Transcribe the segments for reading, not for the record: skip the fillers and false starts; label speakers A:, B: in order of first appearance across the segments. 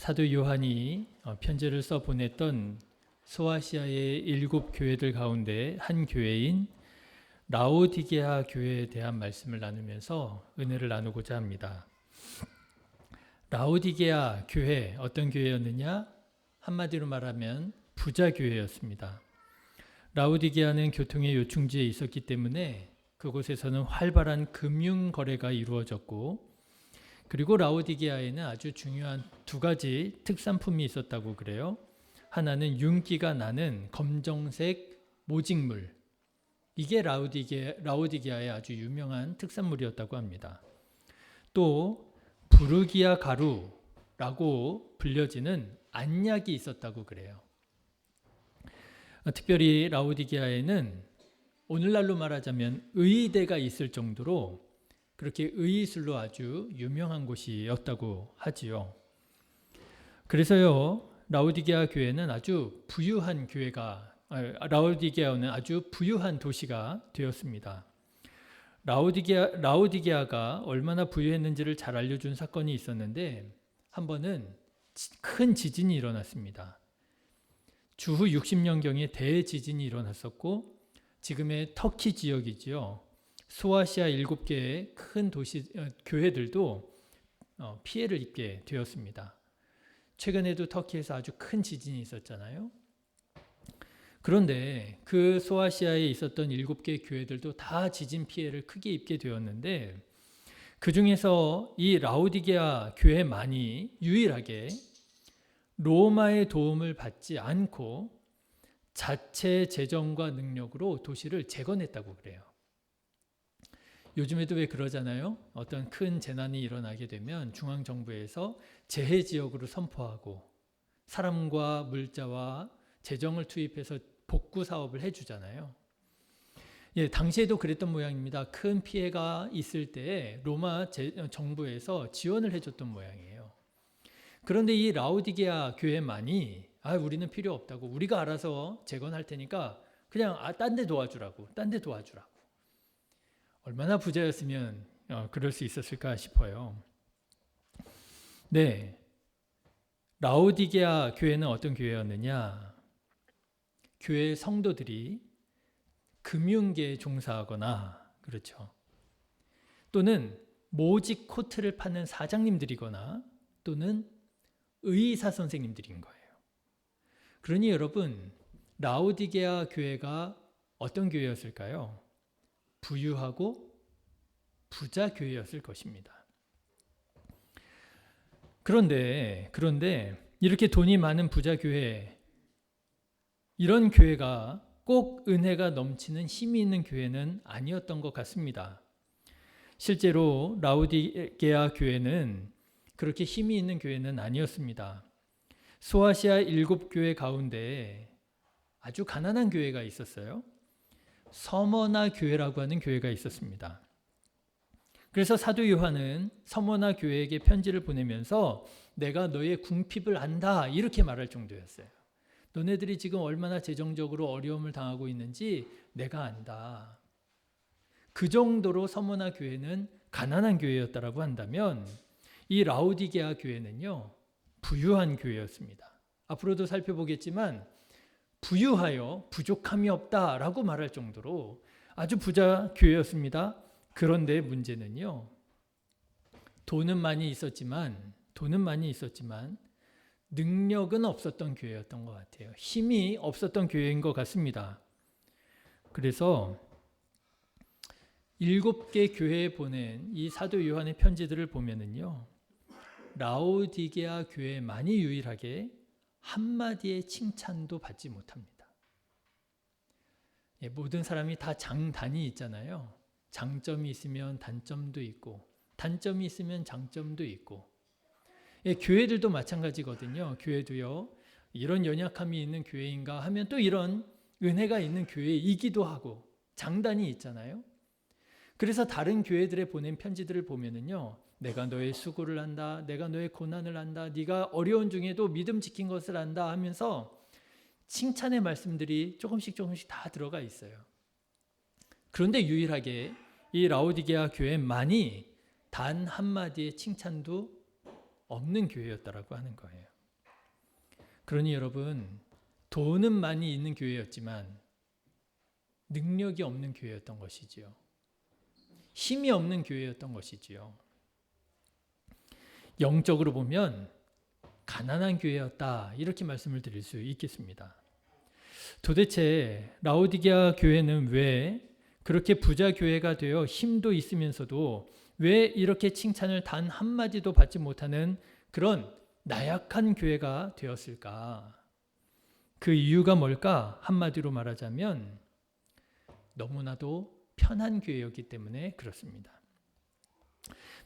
A: 사도 요한이 편지를 써 보냈던 소아시아의 7 교회들 가운데 한 교회인 라오디게아 교회에 대한 말씀을 나누면서 은혜를 나누고자 합니다. 라오디게아 교회, 어떤 교회였느냐? 한마디로 말하면 부자 교회였습니다. 라오디게아는 교통의 요충지에 있었기 때문에 그곳에서는 활발한 금융 거래가 이루어졌고, 그리고 라오디게아에는 아주 중요한 2가지 특산품이 있었다고 그래요. 하나는 윤기가 나는 검정색 모직물, 이게 라오디게아의 아주 유명한 특산물이었다고 합니다. 또 부르기아 가루라고 불려지는 안약이 있었다고 그래요. 특별히 라오디게아에는 오늘날로 말하자면 의대가 있을 정도로 그렇게 의술로 아주 유명한 곳이었다고 하지요. 그래서요, 라오디게아 교회는 아주 부유한 라오디게아는 아주 부유한 도시가 되었습니다. 라오디게아가 얼마나 부유했는지를 잘 알려준 사건이 있었는데, 한 번은 큰 지진이 일어났습니다. 주후 60년경에 대지진이 일어났었고, 지금의 터키 지역이지요. 소아시아 7개의 큰 교회들도 피해를 입게 되었습니다. 최근에도 터키에서 아주 큰 지진이 있었잖아요. 그런데 그 소아시아에 있었던 7개 교회들도 다 지진 피해를 크게 입게 되었는데, 그 중에서 이 라오디게아 교회만이 유일하게 로마의 도움을 받지 않고 자체 재정과 능력으로 도시를 재건했다고 그래요. 요즘에도 왜 그러잖아요. 어떤 큰 재난이 일어나게 되면 중앙정부에서 재해지역으로 선포하고 사람과 물자와 재정을 투입해서 복구 사업을 해주잖아요. 예, 당시에도 그랬던 모양입니다. 큰 피해가 있을 때 로마 정부에서 지원을 해줬던 모양이에요. 그런데 이 라오디게아 교회만이 우리는 필요 없다고, 우리가 알아서 재건할 테니까 그냥 딴 데 도와주라고. 얼마나 부자였으면 그럴 수 있었을까 싶어요. 네, 라오디게아 교회는 어떤 교회였느냐? 교회 성도들이 금융계에 종사하거나, 그렇죠, 또는 모직 코트를 파는 사장님들이거나 또는 의사 선생님들인 거예요. 그러니 여러분, 라오디게아 교회가 어떤 교회였을까요? 부유하고 부자 교회였을 것입니다. 그런데 이렇게 돈이 많은 부자 교회, 이런 교회가 꼭 은혜가 넘치는 힘이 있는 교회는 아니었던 것 같습니다. 실제로 라오디게아 교회는 그렇게 힘이 있는 교회는 아니었습니다. 소아시아 7교회 가운데 아주 가난한 교회가 있었어요. 서머나 교회라고 하는 교회가 있었습니다. 그래서 사도 요한은 서머나 교회에게 편지를 보내면서 내가 너의 궁핍을 안다, 이렇게 말할 정도였어요. 너네들이 지금 얼마나 재정적으로 어려움을 당하고 있는지 내가 안다. 그 정도로 서머나 교회는 가난한 교회였다라고 한다면, 이 라오디게아 교회는요, 부유한 교회였습니다. 앞으로도 살펴보겠지만 부유하여 부족함이 없다라고 말할 정도로 아주 부자 교회였습니다. 그런데 문제는요, 돈은 많이 있었지만 능력은 없었던 교회였던 것 같아요. 힘이 없었던 교회인 것 같습니다. 그래서 7개 교회에 보낸 이 사도 요한의 편지들을 보면은요, 라오디게아 교회만이 유일하게 한마디의 칭찬도 받지 못합니다. 예, 모든 사람이 다 장단이 있잖아요. 장점이 있으면 단점도 있고, 단점이 있으면 장점도 있고. 예, 교회들도 마찬가지거든요. 교회도요, 이런 연약함이 있는 교회인가 하면 또 이런 은혜가 있는 교회이기도 하고, 장단이 있잖아요. 그래서 다른 교회들에 보낸 편지들을 보면은요, 내가 너의 수고를 안다, 내가 너의 고난을 안다, 네가 어려운 중에도 믿음 지킨 것을 안다 하면서 칭찬의 말씀들이 조금씩 다 들어가 있어요. 그런데 유일하게 이 라오디게아 교회만이 단 한마디의 칭찬도 없는 교회였다라고 하는 거예요. 그러니 여러분, 돈은 많이 있는 교회였지만 능력이 없는 교회였던 것이지요. 힘이 없는 교회였던 것이지요. 영적으로 보면 가난한 교회였다, 이렇게 말씀을 드릴 수 있겠습니다. 도대체 라오디게아 교회는 왜 그렇게 부자 교회가 되어 힘도 있으면서도 왜 이렇게 칭찬을 단 한마디도 받지 못하는 그런 나약한 교회가 되었을까? 그 이유가 뭘까? 한마디로 말하자면 너무나도 편한 교회였기 때문에 그렇습니다.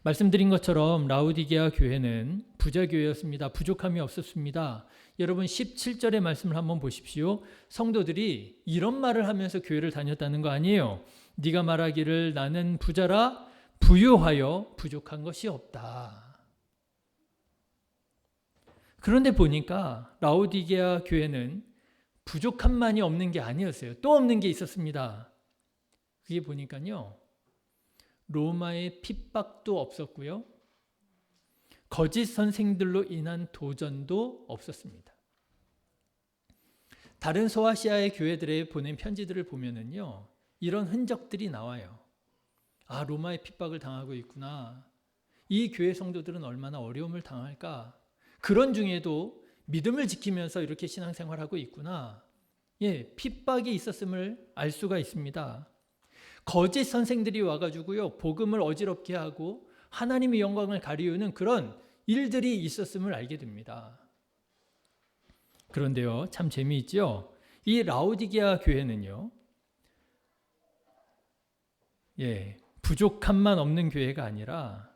A: 말씀드린 것처럼 라오디게아 교회는 부자 교회였습니다. 부족함이 없었습니다. 여러분 17절의 말씀을 한번 보십시오. 성도들이 이런 말을 하면서 교회를 다녔다는 거 아니에요. 네가 말하기를 나는 부자라 부유하여 부족한 것이 없다. 그런데 보니까 라오디게아 교회는 부족함만이 없는 게 아니었어요. 또 없는 게 있었습니다. 그게 보니까요, 로마의 핍박도 없었고요, 거짓 선생들로 인한 도전도 없었습니다. 다른 소아시아의 교회들에 보낸 편지들을 보면은요, 이런 흔적들이 나와요. 아, 로마의 핍박을 당하고 있구나. 이 교회 성도들은 얼마나 어려움을 당할까. 그런 중에도 믿음을 지키면서 이렇게 신앙생활하고 있구나. 예, 핍박이 있었음을 알 수가 있습니다. 거짓 선생들이 와가지고요, 복음을 어지럽게 하고 하나님의 영광을 가리우는 그런 일들이 있었음을 알게 됩니다. 그런데요, 참 재미있죠? 이 라오디게아 교회는요, 부족함만 없는 교회가 아니라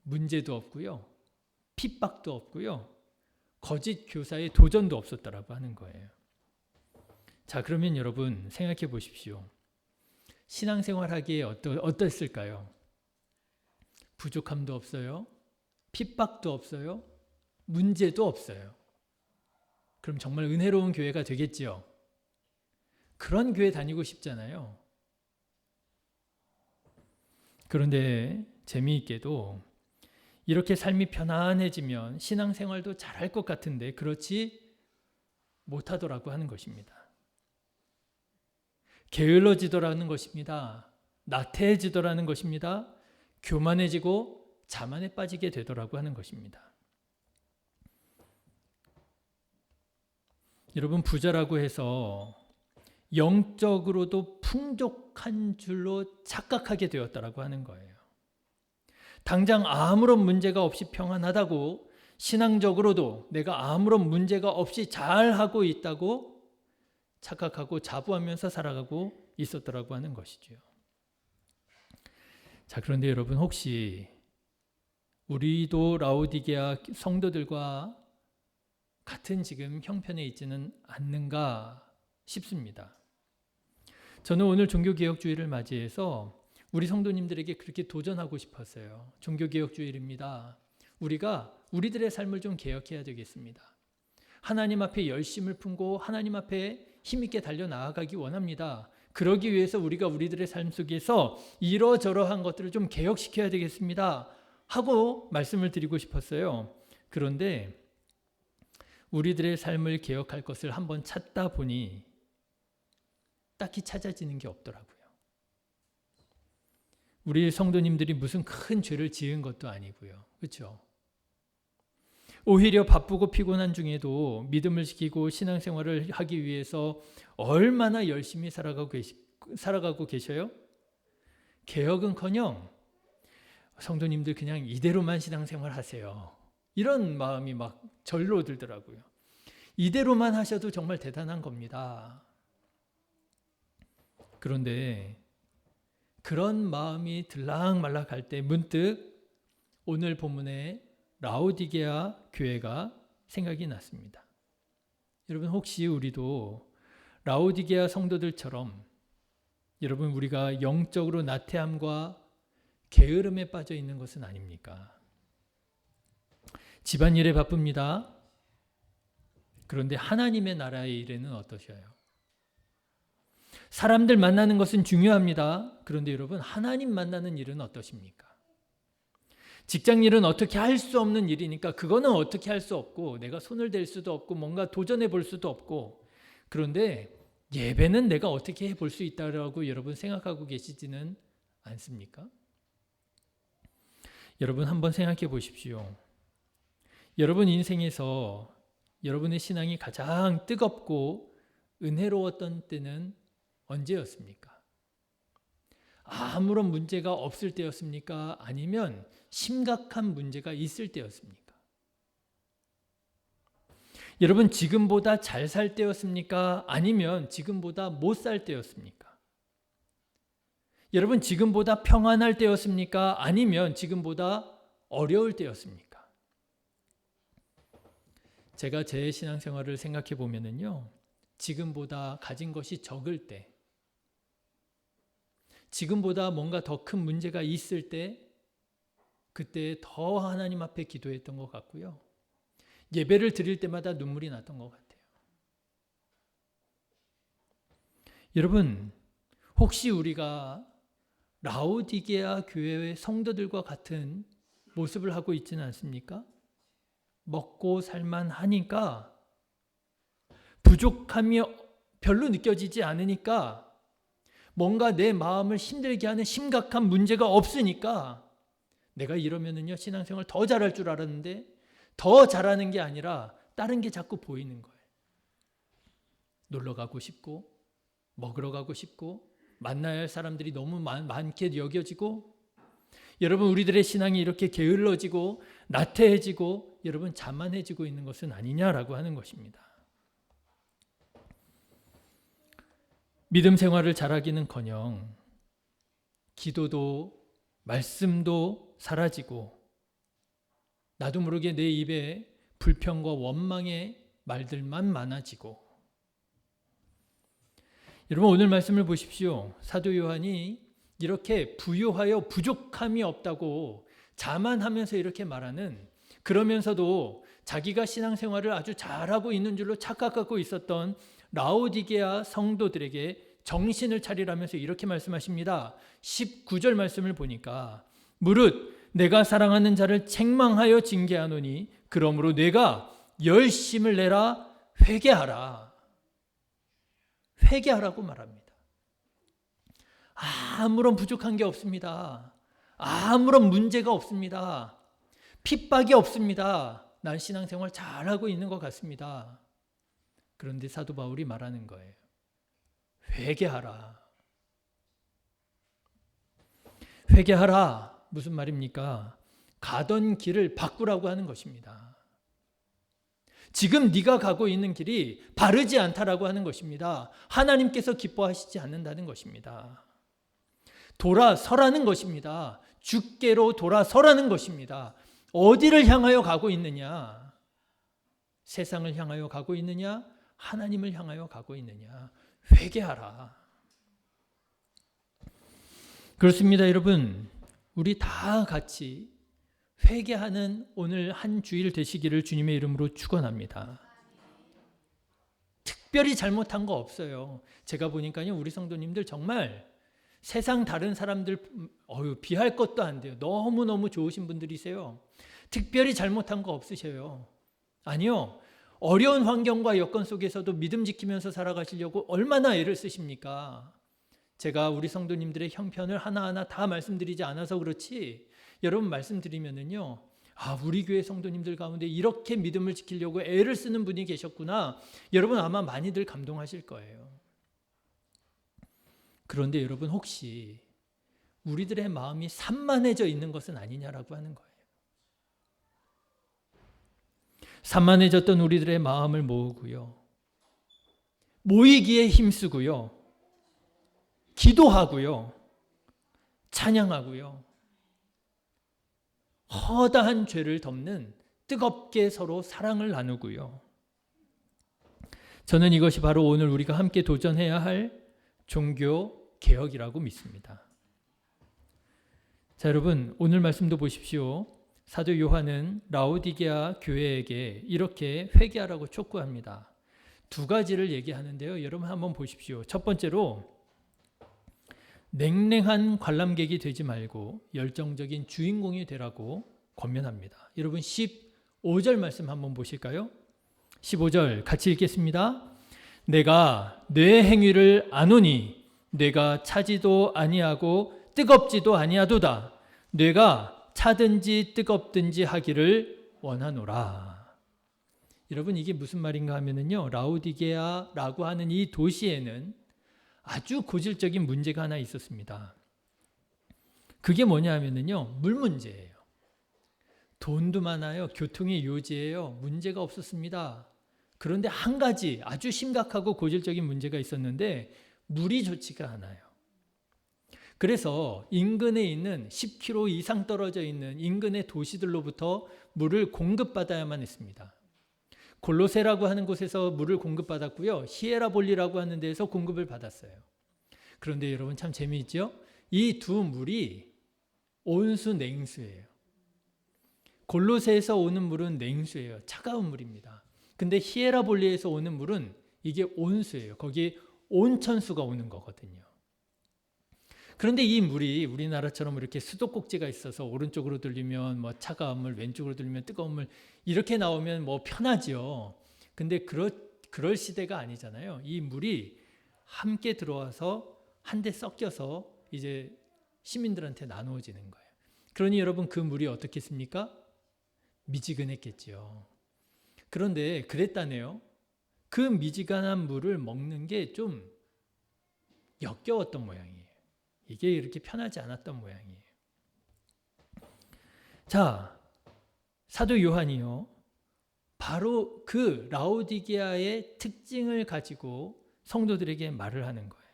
A: 문제도 없고요, 핍박도 없고요, 거짓 교사의 도전도 없었다라고 하는 거예요. 자, 그러면 여러분 생각해 보십시오. 신앙생활하기에 어땠을까요? 부족함도 없어요, 핍박도 없어요, 문제도 없어요. 그럼 정말 은혜로운 교회가 되겠지요. 그런 교회 다니고 싶잖아요. 그런데 재미있게도 이렇게 삶이 편안해지면 신앙생활도 잘할 것 같은데 그렇지 못하더라고 하는 것입니다. 게을러지더라는 것입니다. 나태해지더라는 것입니다. 교만해지고 자만에 빠지게 되더라고 하는 것입니다. 여러분, 부자라고 해서 영적으로도 풍족한 줄로 착각하게 되었다라고 하는 거예요. 당장 아무런 문제가 없이 평안하다고, 신앙적으로도 내가 아무런 문제가 없이 잘하고 있다고 착각하고 자부하면서 살아가고 있었더라고 하는 것이죠. 자, 그런데 여러분, 혹시 우리도 라오디게아 성도들과 같은 지금 형편에 있지는 않는가 싶습니다. 저는 오늘 종교개혁주의를 맞이해서 우리 성도님들에게 그렇게 도전하고 싶었어요. 종교개혁주일입니다. 우리가 우리들의 삶을 좀 개혁해야 되겠습니다. 하나님 앞에 열심을 품고 하나님 앞에 힘있게 달려나아가기 원합니다. 그러기 위해서 우리가 우리들의 삶 속에서 이러저러한 것들을 좀 개혁시켜야 되겠습니다 하고 말씀을 드리고 싶었어요. 그런데 우리들의 삶을 개혁할 것을 한번 찾다 보니 딱히 찾아지는 게 없더라고요. 우리 성도님들이 무슨 큰 죄를 지은 것도 아니고요. 그렇죠? 오히려 바쁘고 피곤한 중에도 믿음을 지키고 신앙생활을 하기 위해서 얼마나 열심히 살아가고 계셔요? 개혁은커녕 성도님들 그냥 이대로만 신앙생활 하세요. 이런 마음이 막 절로 들더라고요. 이대로만 하셔도 정말 대단한 겁니다. 그런데 그런 마음이 들락말락 할 때 문득 오늘 본문에 라오디게아 교회가 생각이 났습니다. 여러분, 혹시 우리도 라오디게아 성도들처럼 여러분 우리가 영적으로 나태함과 게으름에 빠져 있는 것은 아닙니까? 집안일에 바쁩니다. 그런데 하나님의 나라의 일에는 어떠셔요? 사람들 만나는 것은 중요합니다. 그런데 여러분, 하나님 만나는 일은 어떠십니까? 직장일은 어떻게 할 수 없는 일이니까 그거는 어떻게 할 수 없고 내가 손을 댈 수도 없고 뭔가 도전해 볼 수도 없고, 그런데 예배는 내가 어떻게 해볼 수 있다라고 여러분 생각하고 계시지는 않습니까? 여러분 한번 생각해 보십시오. 여러분 인생에서 여러분의 신앙이 가장 뜨겁고 은혜로웠던 때는 언제였습니까? 아무런 문제가 없을 때였습니까? 아니면 심각한 문제가 있을 때였습니까? 여러분 지금보다 잘 살 때였습니까? 아니면 지금보다 못 살 때였습니까? 여러분 지금보다 평안할 때였습니까? 아니면 지금보다 어려울 때였습니까? 제가 제 신앙생활을 생각해 보면은요, 지금보다 가진 것이 적을 때, 지금보다 뭔가 더 큰 문제가 있을 때, 그때 더 하나님 앞에 기도했던 것 같고요. 예배를 드릴 때마다 눈물이 났던 것 같아요. 여러분, 혹시 우리가 라오디게아 교회의 성도들과 같은 모습을 하고 있지는 않습니까? 먹고 살만하니까, 부족함이 별로 느껴지지 않으니까, 뭔가 내 마음을 힘들게 하는 심각한 문제가 없으니까, 내가 이러면은요 신앙생활 더 잘할 줄 알았는데 더 잘하는 게 아니라 다른 게 자꾸 보이는 거예요. 놀러 가고 싶고, 먹으러 가고 싶고, 만나야 할 사람들이 너무 많게 여겨지고, 여러분 우리들의 신앙이 이렇게 게을러지고 나태해지고 여러분 자만해지고 있는 것은 아니냐라고 하는 것입니다. 믿음 생활을 잘하기는커녕 기도도 말씀도 사라지고, 나도 모르게 내 입에 불평과 원망의 말들만 많아지고. 여러분 오늘 말씀을 보십시오. 사도 요한이 이렇게 부유하여 부족함이 없다고 자만하면서 이렇게 말하는, 그러면서도 자기가 신앙생활을 아주 잘하고 있는 줄로 착각하고 있었던 라오디게아 성도들에게 정신을 차리라면서 이렇게 말씀하십니다. 19절 말씀을 보니까, 무릇 내가 사랑하는 자를 책망하여 징계하노니 그러므로 내가 열심을 내라 회개하라. 회개하라고 말합니다. 아무런 부족한 게 없습니다. 아무런 문제가 없습니다. 핍박이 없습니다. 난 신앙생활 잘하고 있는 것 같습니다. 그런데 사도 바울이 말하는 거예요. 회개하라. 회개하라. 무슨 말입니까? 가던 길을 바꾸라고 하는 것입니다. 지금 네가 가고 있는 길이 바르지 않다라고 하는 것입니다. 하나님께서 기뻐하시지 않는다는 것입니다. 돌아서라는 것입니다. 주께로 돌아서라는 것입니다. 어디를 향하여 가고 있느냐? 세상을 향하여 가고 있느냐? 하나님을 향하여 가고 있느냐? 회개하라. 그렇습니다, 여러분. 우리 다 같이 회개하는 오늘 한 주일 되시기를 주님의 이름으로 축원합니다. 특별히 잘못한 거 없어요. 제가 보니까요, 우리 성도님들 정말 세상 다른 사람들 비할 것도 안 돼요. 너무너무 좋으신 분들이세요. 특별히 잘못한 거 없으셔요. 아니요. 어려운 환경과 여건 속에서도 믿음 지키면서 살아가시려고 얼마나 애를 쓰십니까? 제가 우리 성도님들의 형편을 하나하나 다 말씀드리지 않아서 그렇지, 여러분 말씀드리면은요, 우리 교회 성도님들 가운데 이렇게 믿음을 지키려고 애를 쓰는 분이 계셨구나. 여러분 아마 많이들 감동하실 거예요. 그런데 여러분 혹시 우리들의 마음이 산만해져 있는 것은 아니냐라고 하는 거예요. 산만해졌던 우리들의 마음을 모으고요, 모이기에 힘쓰고요, 기도하고요, 찬양하고요, 허다한 죄를 덮는 뜨겁게 서로 사랑을 나누고요. 저는 이것이 바로 오늘 우리가 함께 도전해야 할 종교 개혁이라고 믿습니다. 자, 여러분 오늘 말씀도 보십시오. 사도 요한은 라오디게아 교회에게 이렇게 회개하라고 촉구합니다. 두 가지를 얘기하는데요. 여러분 한번 보십시오. 첫 번째로, 냉랭한 관람객이 되지 말고 열정적인 주인공이 되라고 권면합니다. 여러분 15절 말씀 한번 보실까요? 15절 같이 읽겠습니다. 내가 뇌 행위를 아노니 뇌가 차지도 아니하고 뜨겁지도 아니하도다. 뇌가 차든지 뜨겁든지 하기를 원하노라. 여러분 이게 무슨 말인가 하면은요, 라오디게아라고 하는 이 도시에는 아주 고질적인 문제가 하나 있었습니다. 그게 뭐냐 하면은요, 물 문제예요. 돈도 많아요. 교통이 요지예요. 문제가 없었습니다. 그런데 한 가지 아주 심각하고 고질적인 문제가 있었는데 물이 좋지가 않아요. 그래서 인근에 있는 10km 이상 떨어져 있는 인근의 도시들로부터 물을 공급받아야만 했습니다. 골로세라고 하는 곳에서 물을 공급받았고요. 히에라볼리라고 하는 데에서 공급을 받았어요. 그런데 여러분 참 재미있죠? 이 두 물이 온수 냉수예요. 골로새에서 오는 물은 냉수예요. 차가운 물입니다. 근데 히에라볼리에서 오는 물은 이게 온수예요. 거기에 온천수가 오는 거거든요. 그런데 이 물이 우리나라처럼 이렇게 수도꼭지가 있어서 오른쪽으로 들리면 뭐 차가운 물, 왼쪽으로 들리면 뜨거운 물 이렇게 나오면 뭐 편하죠. 근데 그럴 시대가 아니잖아요. 이 물이 함께 들어와서 한데 섞여서 이제 시민들한테 나누어지는 거예요. 그러니 여러분 그 물이 어떻겠습니까? 미지근했겠죠. 그런데 그랬다네요. 그 미지근한 물을 먹는 게 좀 역겨웠던 모양이에요. 이게 이렇게 편하지 않았던 모양이에요. 자, 사도 요한이요, 바로 그 라오디게아의 특징을 가지고 성도들에게 말을 하는 거예요.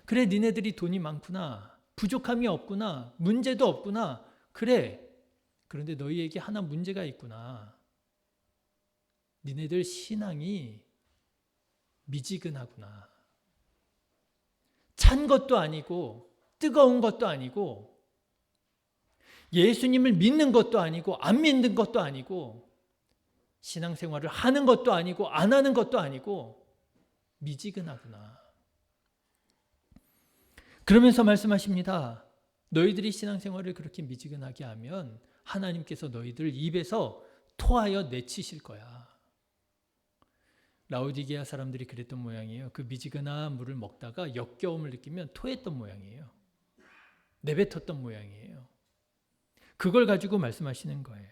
A: 그래, 니네들이 돈이 많구나, 부족함이 없구나, 문제도 없구나. 그래, 그런데 너희에게 하나 문제가 있구나. 니네들 신앙이 미지근하구나. 찬 것도 아니고 뜨거운 것도 아니고 예수님을 믿는 것도 아니고 안 믿는 것도 아니고 신앙생활을 하는 것도 아니고 안 하는 것도 아니고 미지근하구나. 그러면서 말씀하십니다. 너희들이 신앙생활을 그렇게 미지근하게 하면 하나님께서 너희들 입에서 토하여 내치실 거야. 라오디게아 사람들이 그랬던 모양이에요. 그 미지근한 물을 먹다가 역겨움을 느끼면 토했던 모양이에요. 내뱉었던 모양이에요. 그걸 가지고 말씀하시는 거예요.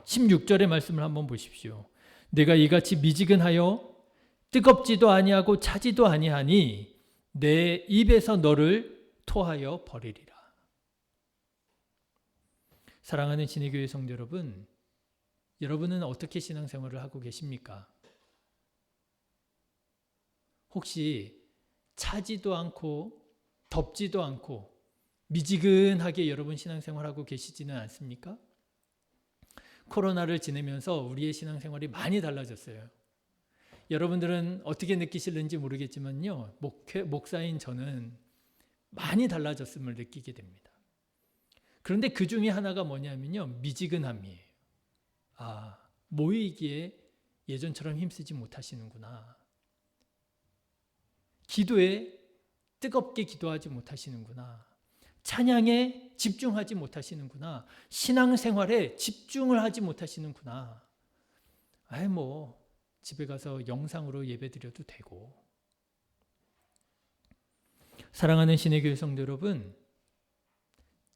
A: 16절의 말씀을 한번 보십시오. 내가 이같이 미지근하여 뜨겁지도 아니하고 차지도 아니하니 내 입에서 너를 토하여 버리리라. 사랑하는 진해교회 성도 여러분, 여러분은 어떻게 신앙생활을 하고 계십니까? 혹시 차지도 않고 덥지도 않고 미지근하게 여러분 신앙생활하고 계시지는 않습니까? 코로나를 지내면서 우리의 신앙생활이 많이 달라졌어요. 여러분들은 어떻게 느끼실는지 모르겠지만요, 목사인 저는 많이 달라졌음을 느끼게 됩니다. 그런데 그 중에 하나가 뭐냐면요, 미지근함이에요. 아, 모이기에 예전처럼 힘쓰지 못하시는구나. 기도에 뜨겁게 기도하지 못하시는구나. 찬양에 집중하지 못하시는구나. 신앙생활에 집중을 하지 못하시는구나. 아이 뭐 집에 가서 영상으로 예배드려도 되고. 사랑하는 신해교회 성도 여러분,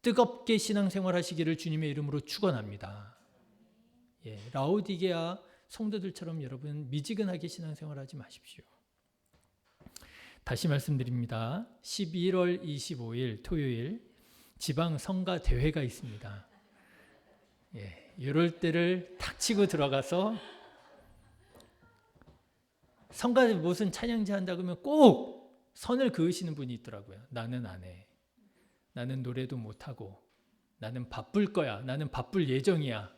A: 뜨겁게 신앙생활 하시기를 주님의 이름으로 축원합니다. 라오디게아 성도들처럼 여러분 미지근하게 신앙생활하지 마십시오. 다시 말씀드립니다. 11월 25일 토요일 지방 성가 대회가 있습니다. 이럴 때를 탁 치고 들어가서 성가 무슨 찬양지 한다 그러면 꼭 선을 그으시는 분이 있더라고요. 나는 안 해. 나는 노래도 못하고 나는 바쁠 거야. 나는 바쁠 예정이야.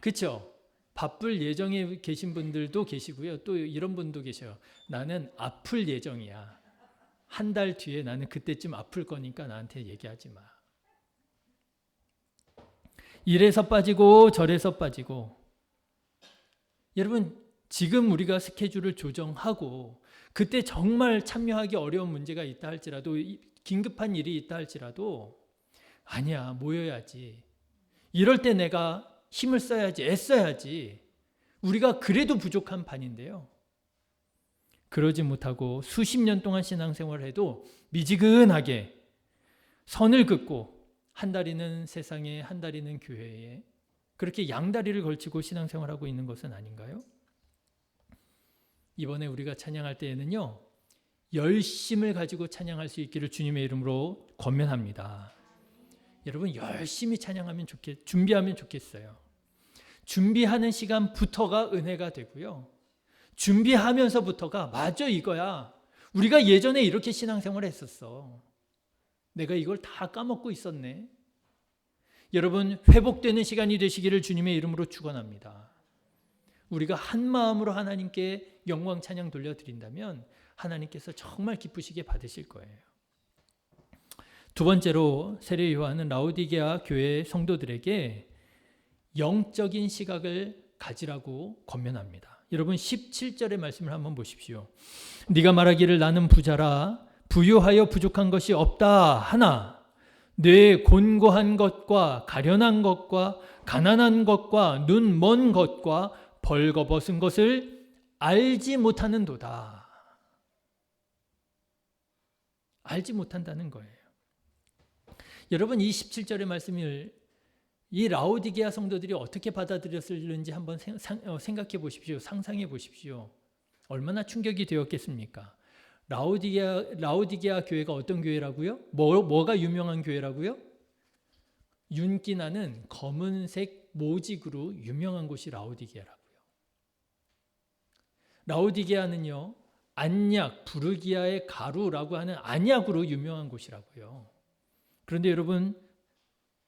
A: 그렇죠? 바쁠 예정에 계신 분들도 계시고요. 또 이런 분도 계셔요. 나는 아플 예정이야. 한 달 뒤에 나는 그때쯤 아플 거니까 나한테 얘기하지 마. 이래서 빠지고 저래서 빠지고. 여러분 지금 우리가 스케줄을 조정하고 그때 정말 참여하기 어려운 문제가 있다 할지라도, 긴급한 일이 있다 할지라도 아니야, 모여야지. 이럴 때 내가 힘을 써야지, 애써야지. 우리가 그래도 부족한 판인데요. 그러지 못하고 수십 년 동안 신앙생활을 해도 미지근하게 선을 긋고 한 다리는 세상에 한 다리는 교회에 그렇게 양다리를 걸치고 신앙생활하고 있는 것은 아닌가요? 이번에 우리가 찬양할 때에는요, 열심을 가지고 찬양할 수 있기를 주님의 이름으로 권면합니다. 여러분 열심히 찬양하면 준비하면 좋겠어요. 준비하는 시간부터가 은혜가 되고요. 준비하면서부터가 맞아 이거야. 우리가 예전에 이렇게 신앙생활을 했었어. 내가 이걸 다 까먹고 있었네. 여러분 회복되는 시간이 되시기를 주님의 이름으로 축원합니다. 우리가 한 마음으로 하나님께 영광 찬양 돌려드린다면 하나님께서 정말 기쁘시게 받으실 거예요. 두 번째로 세례 요한은 라오디게아 교회 성도들에게 영적인 시각을 가지라고 권면합니다. 여러분 17절의 말씀을 한번 보십시오. 네가 말하기를 나는 부자라 부유하여 부족한 것이 없다 하나 뇌 곤고한 것과 가련한 것과 가난한 것과 눈 먼 것과 벌거벗은 것을 알지 못하는도다. 알지 못한다는 거예요. 여러분 이 17절의 말씀을 이 라오디게아 성도들이 어떻게 받아들였을는지 한번 생각해 보십시오. 상상해 보십시오. 얼마나 충격이 되었겠습니까? 라오디게아 교회가 어떤 교회라고요? 뭐가 유명한 교회라고요? 윤기 나는 검은색 모직으로 유명한 곳이 라오디게아라고요. 라오디게아는요, 안약, 부르기아의 가루라고 하는 안약으로 유명한 곳이라고요. 그런데 여러분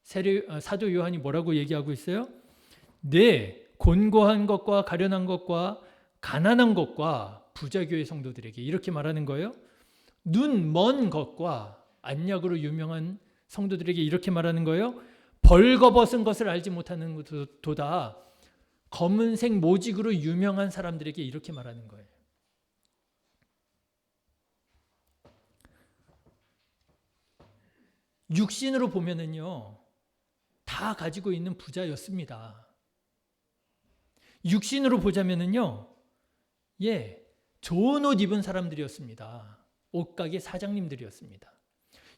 A: 사도 요한이 뭐라고 얘기하고 있어요? 네, 곤고한 것과 가련한 것과 가난한 것과 부자교회 성도들에게 이렇게 말하는 거예요. 눈 먼 것과 안약으로 유명한 성도들에게 이렇게 말하는 거예요. 벌거벗은 것을 알지 못하는 도다. 검은색 모직으로 유명한 사람들에게 이렇게 말하는 거예요. 육신으로 보면은요, 다 가지고 있는 부자였습니다. 육신으로 보자면은요, 좋은 옷 입은 사람들이었습니다. 옷가게 사장님들이었습니다.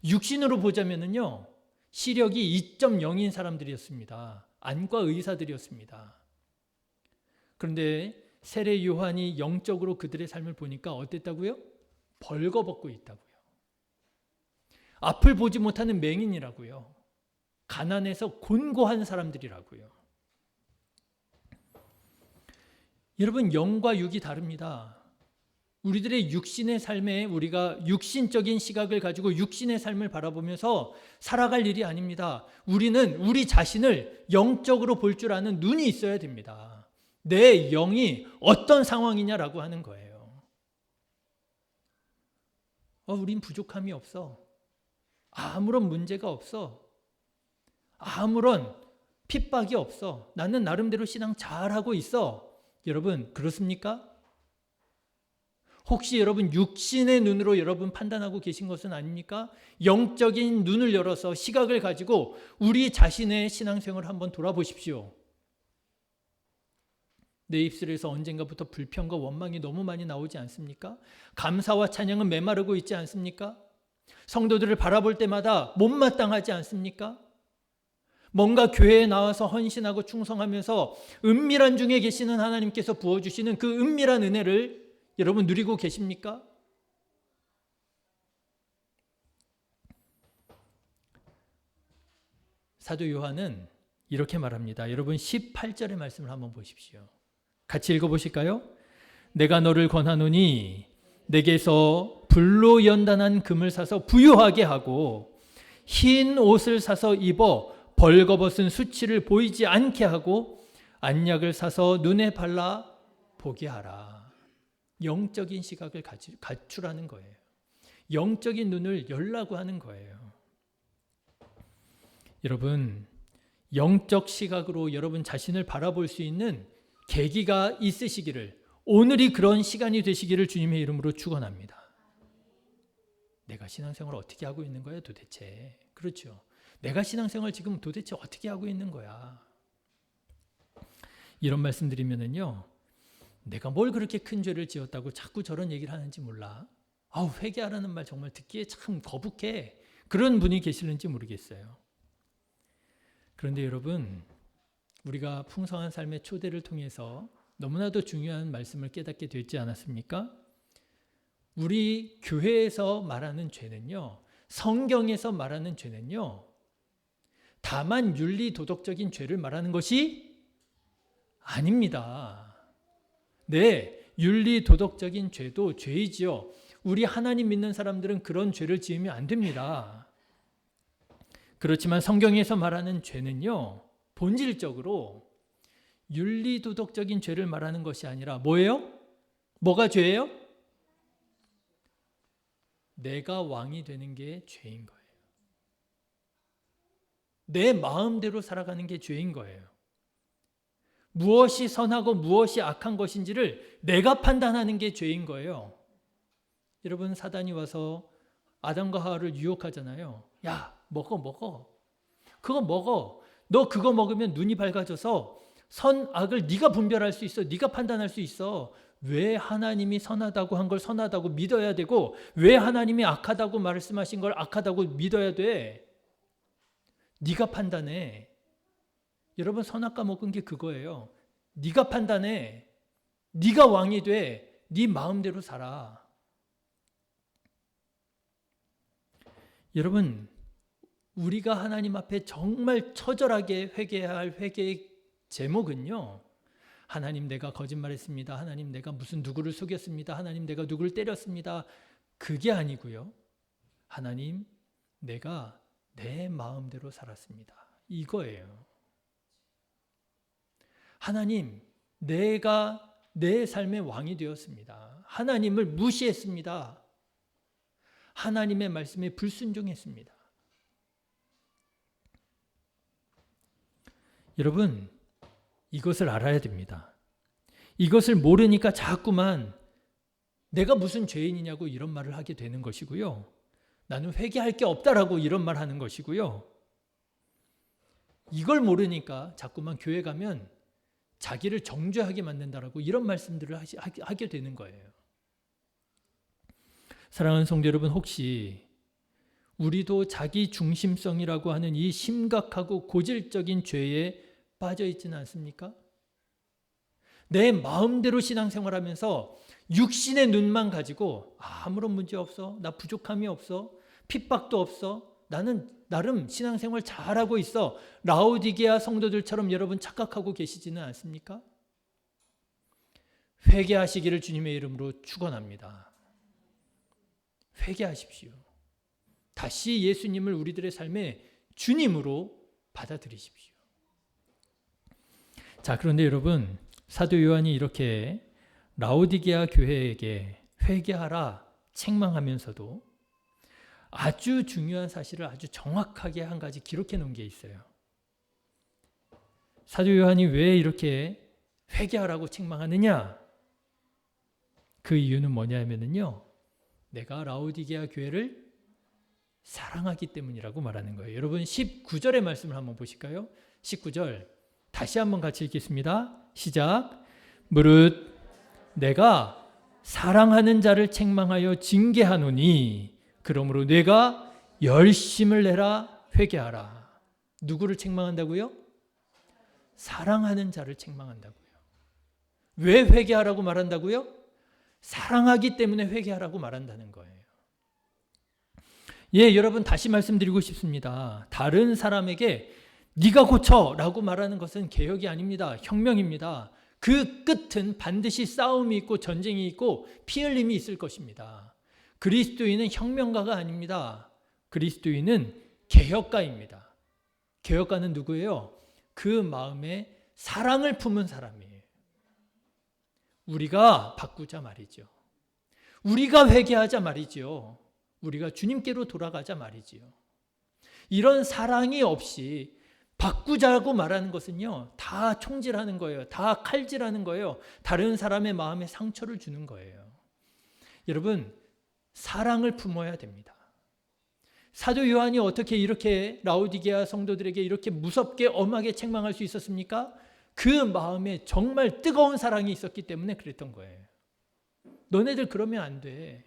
A: 육신으로 보자면은요, 시력이 2.0인 사람들이었습니다. 안과 의사들이었습니다. 그런데 세례 요한이 영적으로 그들의 삶을 보니까 어땠다고요? 벌거벗고 있다고요. 앞을 보지 못하는 맹인이라고요. 가난해서 곤고한 사람들이라고요. 여러분 영과 육이 다릅니다. 우리들의 육신의 삶에 우리가 육신적인 시각을 가지고 육신의 삶을 바라보면서 살아갈 일이 아닙니다. 우리는 우리 자신을 영적으로 볼 줄 아는 눈이 있어야 됩니다. 내 영이 어떤 상황이냐라고 하는 거예요. 우린 부족함이 없어. 아무런 문제가 없어. 아무런 핍박이 없어. 나는 나름대로 신앙 잘하고 있어. 여러분 그렇습니까? 혹시 여러분 육신의 눈으로 여러분 판단하고 계신 것은 아닙니까? 영적인 눈을 열어서 시각을 가지고 우리 자신의 신앙생활을 한번 돌아보십시오. 내 입술에서 언젠가부터 불평과 원망이 너무 많이 나오지 않습니까? 감사와 찬양은 메마르고 있지 않습니까? 성도들을 바라볼 때마다 못마땅하지 않습니까? 뭔가 교회에 나와서 헌신하고 충성하면서 은밀한 중에 계시는 하나님께서 부어주시는 그 은밀한 은혜를 여러분 누리고 계십니까? 사도 요한은 이렇게 말합니다. 여러분 18절의 말씀을 한번 보십시오. 같이 읽어보실까요? 내가 너를 권하노니 내게서 불로 연단한 금을 사서 부유하게 하고 흰 옷을 사서 입어 벌거벗은 수치를 보이지 않게 하고 안약을 사서 눈에 발라 보게 하라. 영적인 시각을 갖추라는 거예요. 영적인 눈을 열라고 하는 거예요. 여러분 영적 시각으로 여러분 자신을 바라볼 수 있는 계기가 있으시기를, 오늘이 그런 시간이 되시기를 주님의 이름으로 축원합니다. 내가 신앙생활을 어떻게 하고 있는 거야 도대체? 그렇죠. 내가 신앙생활 지금 도대체 어떻게 하고 있는 거야? 이런 말씀 드리면은요, 내가 뭘 그렇게 큰 죄를 지었다고 자꾸 저런 얘기를 하는지 몰라. 아우, 회개하라는 말 정말 듣기에 참 거북해. 그런 분이 계시는지 모르겠어요. 그런데 여러분, 우리가 풍성한 삶의 초대를 통해서 너무나도 중요한 말씀을 깨닫게 되지 않았습니까? 우리 교회에서 말하는 죄는요, 성경에서 말하는 죄는요, 다만 윤리 도덕적인 죄를 말하는 것이 아닙니다. 네, 윤리 도덕적인 죄도 죄이지요. 우리 하나님 믿는 사람들은 그런 죄를 지으면 안 됩니다. 그렇지만 성경에서 말하는 죄는요, 본질적으로 윤리 도덕적인 죄를 말하는 것이 아니라 뭐예요? 뭐가 죄예요? 내가 왕이 되는 게 죄인 거예요. 내 마음대로 살아가는 게 죄인 거예요. 무엇이 선하고 무엇이 악한 것인지를 내가 판단하는 게 죄인 거예요. 여러분, 사단이 와서 아담과 하와를 유혹하잖아요. 야, 먹어. 그거 먹어. 너 그거 먹으면 눈이 밝아져서 선악을 네가 분별할 수 있어. 네가 판단할 수 있어. 왜 하나님이 선하다고 한 걸 선하다고 믿어야 되고 왜 하나님이 악하다고 말씀하신 걸 악하다고 믿어야 돼? 네가 판단해. 여러분, 선악과 먹은 게 그거예요. 네가 판단해. 네가 왕이 돼. 네 마음대로 살아. 여러분, 우리가 하나님 앞에 정말 처절하게 회개해야 할 회개의 제목은요, 하나님 내가 거짓말했습니다. 하나님 내가 무슨 누구를 속였습니다. 하나님 내가 누구를 때렸습니다. 그게 아니고요. 하나님 내가 내 마음대로 살았습니다. 이거예요. 하나님 내가 내 삶의 왕이 되었습니다. 하나님을 무시했습니다. 하나님의 말씀에 불순종했습니다. 여러분, 이것을 알아야 됩니다. 이것을 모르니까 자꾸만 내가 무슨 죄인이냐고 이런 말을 하게 되는 것이고요. 나는 회개할 게 없다라고 이런 말 하는 것이고요. 이걸 모르니까 자꾸만 교회 가면 자기를 정죄하게 만든다라고 이런 말씀들을 하게 되는 거예요. 사랑하는 성도 여러분, 혹시 우리도 자기 중심성이라고 하는 이 심각하고 고질적인 죄에 빠져 있지는 않습니까? 내 마음대로 신앙생활하면서 육신의 눈만 가지고 아무런 문제 없어, 나 부족함이 없어, 핍박도 없어, 나는 나름 신앙생활 잘하고 있어, 라오디게아 성도들처럼 여러분 착각하고 계시지는 않습니까? 회개하시기를 주님의 이름으로 축원합니다. 회개하십시오. 다시 예수님을 우리들의 삶의 주님으로 받아들이십시오. 자, 그런데 여러분, 사도 요한이 이렇게 라오디게아 교회에게 회개하라 책망하면서도 아주 중요한 사실을 아주 정확하게 한 가지 기록해 놓은 게 있어요. 사도 요한이 왜 이렇게 회개하라고 책망하느냐? 그 이유는 뭐냐면요, 내가 라오디게아 교회를 사랑하기 때문이라고 말하는 거예요. 여러분, 19절의 말씀을 한번 보실까요? 19절 다시 한번 같이 읽겠습니다. 시작. 무릇 내가 사랑하는 자를 책망하여 징계하노니 그러므로 내가 열심을 내라 회개하라. 누구를 책망한다고요? 사랑하는 자를 책망한다고요. 왜 회개하라고 말한다고요? 사랑하기 때문에 회개하라고 말한다는 거예요. 예, 여러분, 다시 말씀드리고 싶습니다. 다른 사람에게 네가 고쳐라고 말하는 것은 개혁이 아닙니다. 혁명입니다. 그 끝은 반드시 싸움이 있고 전쟁이 있고 피 흘림이 있을 것입니다. 그리스도인은 혁명가가 아닙니다. 그리스도인은 개혁가입니다. 개혁가는 누구예요? 그 마음에 사랑을 품은 사람이에요. 우리가 바꾸자 말이죠. 우리가 회개하자 말이죠. 우리가 주님께로 돌아가자 말이지요. 이런 사랑이 없이 바꾸자고 말하는 것은요, 다 총질하는 거예요. 다 칼질하는 거예요. 다른 사람의 마음에 상처를 주는 거예요. 여러분, 사랑을 품어야 됩니다. 사도 요한이 어떻게 이렇게 라오디게아 성도들에게 이렇게 무섭게 엄하게 책망할 수 있었습니까? 그 마음에 정말 뜨거운 사랑이 있었기 때문에 그랬던 거예요. 너네들 그러면 안 돼.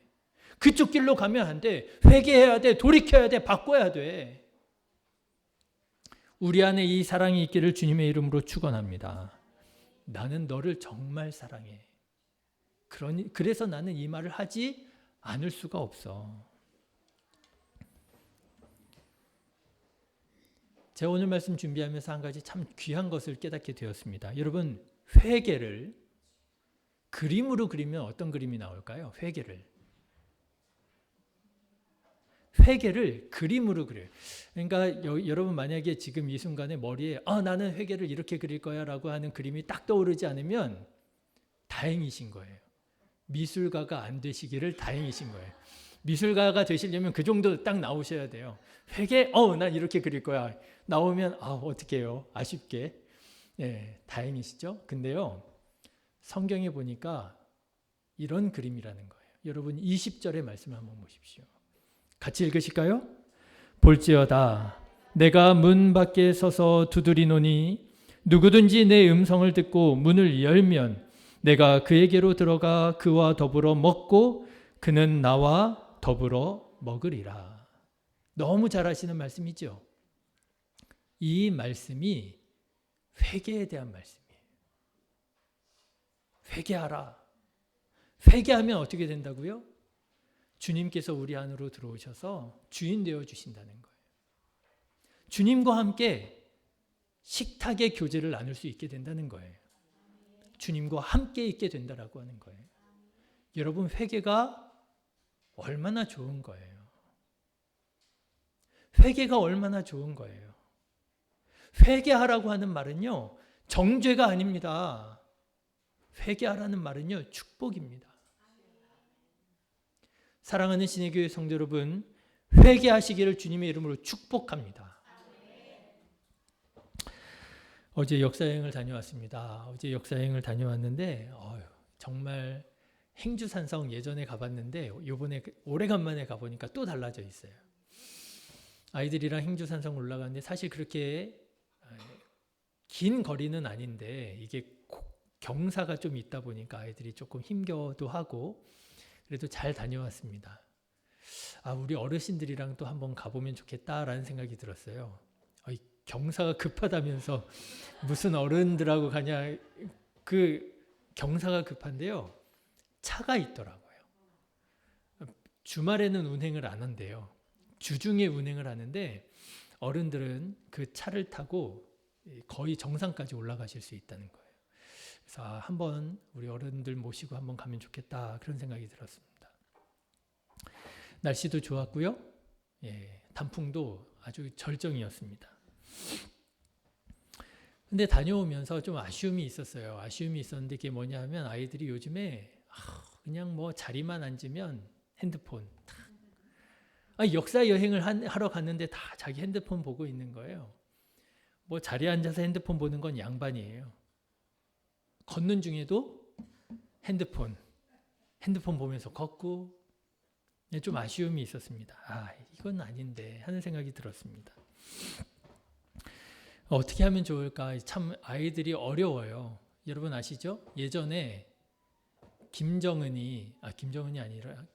A: 그쪽 길로 가면 안 돼. 회개해야 돼. 돌이켜야 돼. 바꿔야 돼. 우리 안에 이 사랑이 있기를 주님의 이름으로 축원합니다. 나는 너를 정말 사랑해. 그래서 나는 이 말을 하지 않을 수가 없어. 제가 오늘 말씀 준비하면서 한 가지 참 귀한 것을 깨닫게 되었습니다. 여러분, 회개를 그림으로 그리면 어떤 그림이 나올까요? 회개를 그림으로 그려요. 그러니까 여러분 만약에 지금 이 순간에 머리에 나는 회개를 이렇게 그릴 거야 라고 하는 그림이 딱 떠오르지 않으면 다행이신 거예요. 미술가가 안 되시기를 다행이신 거예요. 미술가가 되시려면 그 정도 딱 나오셔야 돼요. 회개, 난 이렇게 그릴 거야. 나오면 어떻게 해요? 아쉽게. 다행이시죠? 근데요, 성경에 보니까 이런 그림이라는 거예요. 여러분 20절의 말씀을 한번 보십시오. 같이 읽으실까요? 볼지어다 내가 문 밖에 서서 두드리노니 누구든지 내 음성을 듣고 문을 열면 내가 그에게로 들어가 그와 더불어 먹고 그는 나와 더불어 먹으리라. 너무 잘 아시는 말씀이죠? 이 말씀이 회개에 대한 말씀이에요. 회개하라. 회개하면 어떻게 된다고요? 주님께서 우리 안으로 들어오셔서 주인 되어 주신다는 거예요. 주님과 함께 식탁의 교제를 나눌 수 있게 된다는 거예요. 주님과 함께 있게 된다라고 하는 거예요. 여러분, 회개가 얼마나 좋은 거예요. 회개가 얼마나 좋은 거예요. 회개하라고 하는 말은요, 정죄가 아닙니다. 회개하라는 말은요, 축복입니다. 사랑하는 신의교회 성도 여러분, 회개하시기를 주님의 이름으로 축복합니다. 어제 역사여행을 다녀왔습니다. 어제 역사여행을 다녀왔는데 정말 행주산성 예전에 가봤는데 이번에 오래간만에 가보니까 또 달라져 있어요. 아이들이랑 행주산성 올라가는데 사실 그렇게 긴 거리는 아닌데 이게 경사가 좀 있다 보니까 아이들이 조금 힘겨워도 하고 그래도 잘 다녀왔습니다. 우리 어르신들이랑 또 한번 가보면 좋겠다라는 생각이 들었어요. 경사가 급하다면서 무슨 어른들하고 가냐. 그 경사가 급한데요, 차가 있더라고요. 주말에는 운행을 안 한대요. 주중에 운행을 하는데 어른들은 그 차를 타고 거의 정상까지 올라가실 수 있다는 거예요. 그래서 한번 우리 어른들 모시고 한번 가면 좋겠다, 그런 생각이 들었습니다. 날씨도 좋았고요. 단풍도 아주 절정이었습니다. 근데 다녀오면서 좀 아쉬움이 있었어요. 아쉬움이 있었는데 그게 뭐냐 하면 아이들이 요즘에 그냥 뭐 자리만 앉으면 핸드폰. 역사 여행을 하러 갔는데 다 자기 핸드폰 보고 있는 거예요. 뭐 자리에 앉아서 핸드폰 보는 건 양반이에요. 걷는 중에도 핸드폰 보면서 걷고. 좀 아쉬움이 있었습니다. 이건 아닌데 하는 생각이 들었습니다. 어떻게 하면 좋을까? 참 아이들이 어려워요. 여러분 아시죠? 예전에 김정은이 아니라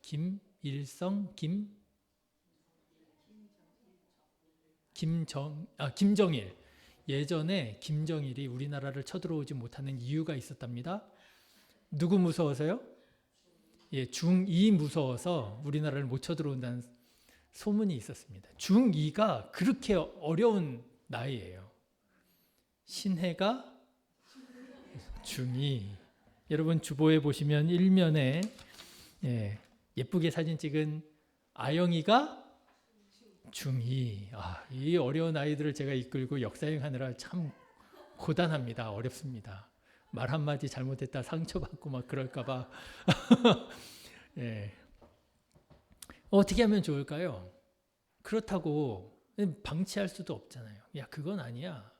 A: 김정일. 예전에 김정일이 우리나라를 쳐들어오지 못하는 이유가 있었답니다. 누구 무서워서요? 중2 무서워서 우리나라를 못 쳐들어온다는 소문이 있었습니다. 중2가 그렇게 어려운 나이예요. 신해가 중2. 여러분 주보에 보시면 일면에 예쁘게 사진 찍은 아영이가 중2. 이 어려운 아이들을 제가 이끌고 역사여행하느라 참 고단합니다. 어렵습니다. 말 한마디 잘못했다 상처받고 막 그럴까 봐. 어떻게 하면 좋을까요? 그렇다고 방치할 수도 없잖아요. 그건 아니야.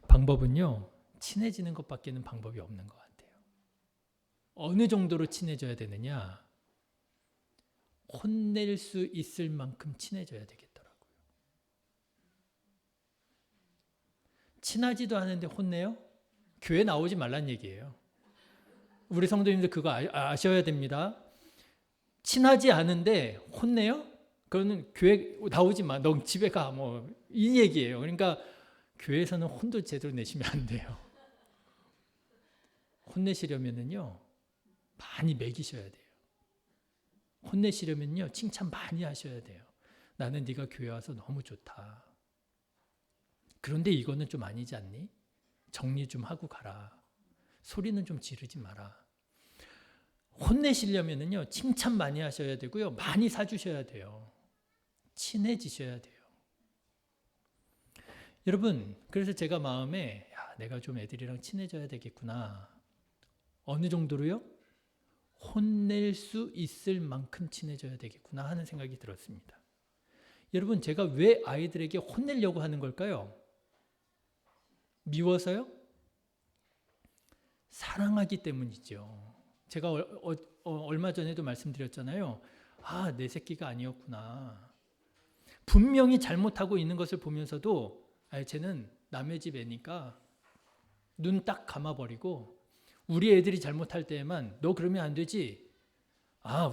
A: 방법은요, 친해지는 것밖에는 방법이 없는 것 같아요. 어느 정도로 친해져야 되느냐? 혼낼 수 있을 만큼 친해져야 되겠더라고요. 친하지도 않은데 혼내요? 교회 나오지 말란 얘기예요. 우리 성도님들 그거 아셔야 됩니다. 친하지 않은데 혼내요? 그거는 교회 나오지 마. 너 집에 가. 뭐 이 얘기예요. 그러니까 교회에서는 혼도 제대로 내시면 안 돼요. 혼내시려면은요, 많이 먹이셔야 돼요. 혼내시려면요, 칭찬 많이 하셔야 돼요. 나는 네가 교회 와서 너무 좋다. 그런데 이거는 좀 아니지 않니? 정리 좀 하고 가라. 소리는 좀 지르지 마라. 혼내시려면은요, 칭찬 많이 하셔야 되고요, 많이 사주셔야 돼요. 친해지셔야 돼요. 여러분, 그래서 제가 마음에 내가 좀 애들이랑 친해져야 되겠구나. 어느 정도로요? 혼낼 수 있을 만큼 친해져야 되겠구나 하는 생각이 들었습니다. 여러분, 제가 왜 아이들에게 혼내려고 하는 걸까요? 미워서요? 사랑하기 때문이죠. 제가 얼마 전에도 말씀드렸잖아요. 내 새끼가 아니었구나. 분명히 잘못하고 있는 것을 보면서도 쟤는 남의 집 애니까 눈 딱 감아버리고 우리 애들이 잘못할 때에만 너 그러면 안 되지.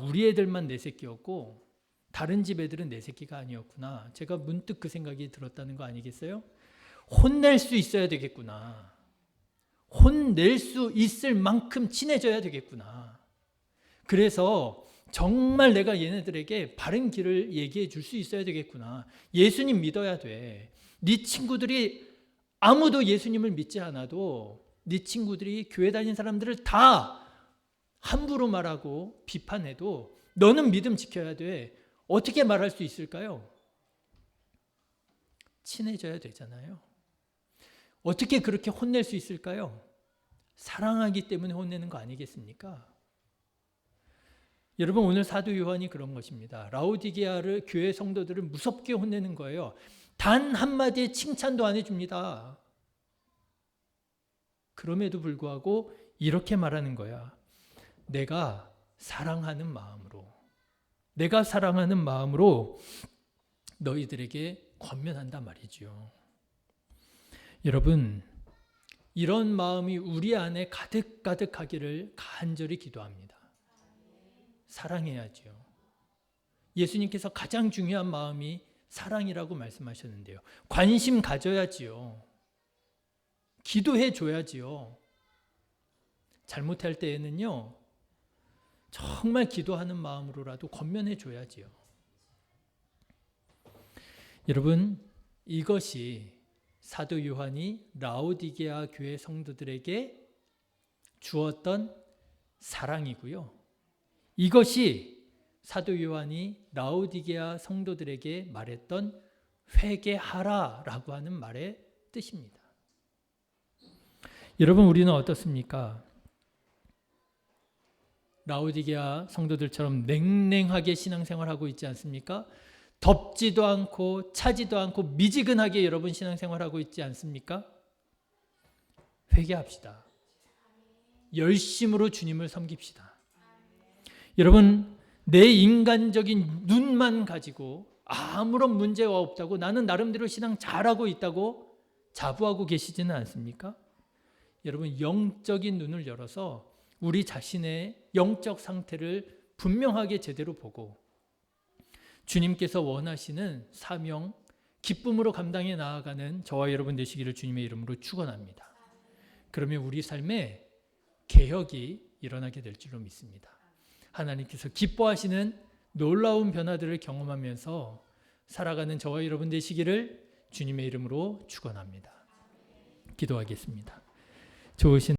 A: 우리 애들만 내 새끼였고 다른 집 애들은 내 새끼가 아니었구나. 제가 문득 그 생각이 들었다는 거 아니겠어요? 혼낼 수 있어야 되겠구나. 혼낼 수 있을 만큼 친해져야 되겠구나. 그래서 정말 내가 얘네들에게 바른 길을 얘기해 줄 수 있어야 되겠구나. 예수님 믿어야 돼. 네 친구들이 아무도 예수님을 믿지 않아도 네 친구들이 교회 다니는 사람들을 다 함부로 말하고 비판해도 너는 믿음 지켜야 돼. 어떻게 말할 수 있을까요? 친해져야 되잖아요. 어떻게 그렇게 혼낼 수 있을까요? 사랑하기 때문에 혼내는 거 아니겠습니까? 여러분, 오늘 사도 요한이 그런 것입니다. 라오디게아를 교회 성도들을 무섭게 혼내는 거예요. 단 한마디의 칭찬도 안 해줍니다. 그럼에도 불구하고 이렇게 말하는 거야. 내가 사랑하는 마음으로 너희들에게 권면한단 말이죠. 여러분, 이런 마음이 우리 안에 가득가득하기를 간절히 기도합니다. 사랑해야죠. 예수님께서 가장 중요한 마음이 사랑이라고 말씀하셨는데요. 관심 가져야지요. 기도해 줘야지요. 잘못할 때에는요, 정말 기도하는 마음으로라도 권면해 줘야지요. 여러분, 이것이 사도 요한이 라오디게아 교회 성도들에게 주었던 사랑이고요. 이것이 사도 요한이 라오디게아 성도들에게 말했던 회개하라라고 하는 말의 뜻입니다. 여러분, 우리는 어떻습니까? 라오디게아 성도들처럼 냉랭하게 신앙생활하고 있지 않습니까? 덥지도 않고 차지도 않고 미지근하게 여러분 신앙생활하고 있지 않습니까? 회개합시다. 열심으로 주님을 섬깁시다. 여러분, 내 인간적인 눈만 가지고 아무런 문제가 없다고, 나는 나름대로 신앙 잘하고 있다고 자부하고 계시지는 않습니까? 여러분, 영적인 눈을 열어서 우리 자신의 영적 상태를 분명하게 제대로 보고 주님께서 원하시는 사명, 기쁨으로 감당해 나아가는 저와 여러분 되시기를 주님의 이름으로 축원합니다. 그러면 우리 삶에 개혁이 일어나게 될 줄로 믿습니다. 하나님께서 기뻐하시는 놀라운 변화들을 경험하면서 살아가는 저와 여러분 되시기를 주님의 이름으로 축원합니다. 기도하겠습니다. 좋으신